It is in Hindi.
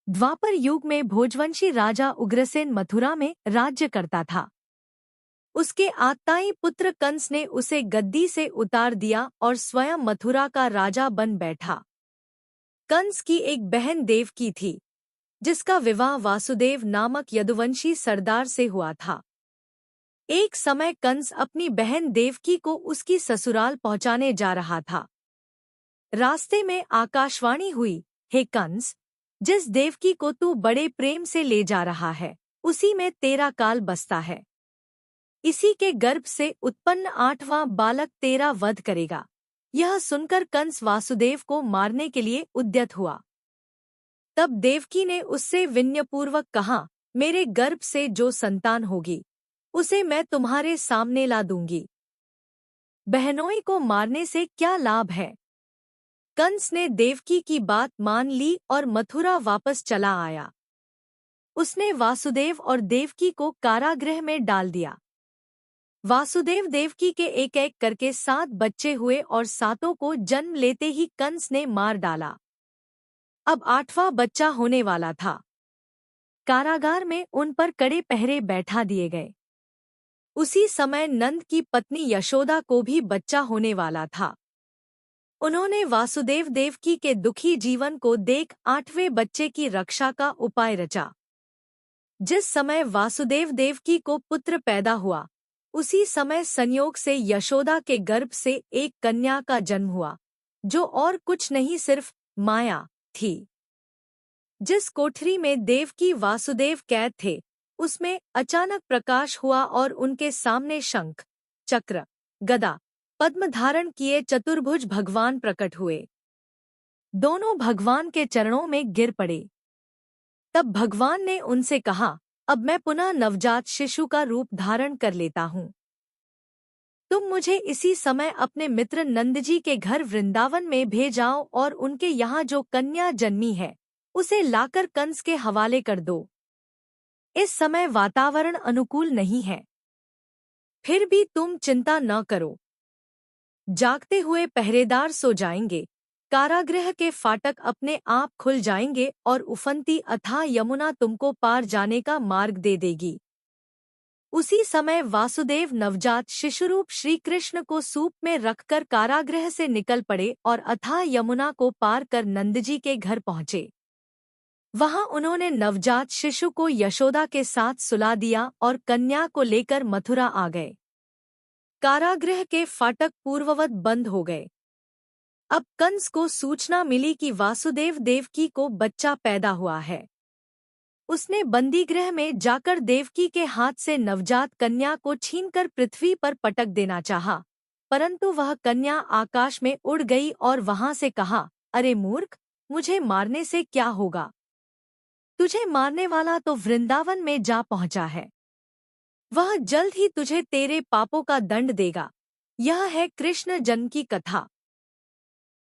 द्वापर युग में भोजवंशी राजा उग्रसेन मथुरा में राज्य करता था। उसके आत्ताई पुत्र कंस ने उसे गद्दी से उतार दिया और स्वयं मथुरा का राजा बन बैठा। कंस की एक बहन देवकी थी, जिसका विवाह वासुदेव नामक यदुवंशी सरदार से हुआ था। एक समय कंस अपनी बहन देवकी को उसकी ससुराल पहुंचाने जा रहा था। रास्ते में आकाशवाणी हुई, हे कंस, जिस देवकी को तू बड़े प्रेम से ले जा रहा है, उसी में तेरा काल बसता है। इसी के गर्भ से उत्पन्न 8वां बालक तेरा वध करेगा। यह सुनकर कंस वासुदेव को मारने के लिए उद्यत हुआ। तब देवकी ने उससे विनयपूर्वक कहा, मेरे गर्भ से जो संतान होगी, उसे मैं तुम्हारे सामने ला दूंगी। बहनोई को मारने से क्या लाभ है? कंस ने देवकी की बात मान ली और मथुरा वापस चला आया। उसने वासुदेव और देवकी को कारागृह में डाल दिया। वासुदेव देवकी के एक एक करके 7 बच्चे हुए और सातों को जन्म लेते ही कंस ने मार डाला। अब 8वां बच्चा होने वाला था। कारागार में उन पर कड़े पहरे बैठा दिए गए। उसी समय नंद की पत्नी यशोदा को भी बच्चा होने वाला था। उन्होंने वासुदेव देवकी के दुखी जीवन को देख 8वें बच्चे की रक्षा का उपाय रचा। जिस समय वासुदेव देवकी को पुत्र पैदा हुआ, उसी समय संयोग से यशोदा के गर्भ से एक कन्या का जन्म हुआ, जो और कुछ नहीं सिर्फ माया थी। जिस कोठरी में देवकी वासुदेव कैद थे, उसमें अचानक प्रकाश हुआ और उनके सामने शंख, चक्र, गदा, पद्म धारण किए चतुर्भुज भगवान प्रकट हुए। दोनों भगवान के चरणों में गिर पड़े। तब भगवान ने उनसे कहा, अब मैं पुनः नवजात शिशु का रूप धारण कर लेता हूँ। तुम मुझे इसी समय अपने मित्र नंदजी के घर वृंदावन में भेजाओ और उनके यहाँ जो कन्या जन्मी है, उसे लाकर कंस के हवाले कर दो। इस समय वातावरण अनुकूल नहीं है, फिर भी तुम चिंता न करो। जागते हुए पहरेदार सो जाएंगे, कारागृह के फाटक अपने आप खुल जाएंगे और उफनती अथाह यमुना तुमको पार जाने का मार्ग दे देगी। उसी समय वासुदेव नवजात शिशुरूप श्री कृष्ण को सूप में रखकर कारागृह से निकल पड़े और अथाह यमुना को पार कर नंदजी के घर पहुँचे। वहां उन्होंने नवजात शिशु को यशोदा के साथ सुला दिया और कन्या को लेकर मथुरा आ गए। कारागृह के फाटक पूर्ववत बंद हो गए। अब कंस को सूचना मिली कि वासुदेव देवकी को बच्चा पैदा हुआ है। उसने बंदीगृह में जाकर देवकी के हाथ से नवजात कन्या को छीनकर पृथ्वी पर पटक देना चाहा, परंतु वह कन्या आकाश में उड़ गई और वहां से कहा, अरे मूर्ख, मुझे मारने से क्या होगा? तुझे मारने वाला तो वृंदावन में जा पहुंचा है। वह जल्द ही तुझे तेरे पापों का दंड देगा। यह है कृष्ण जन्म की कथा।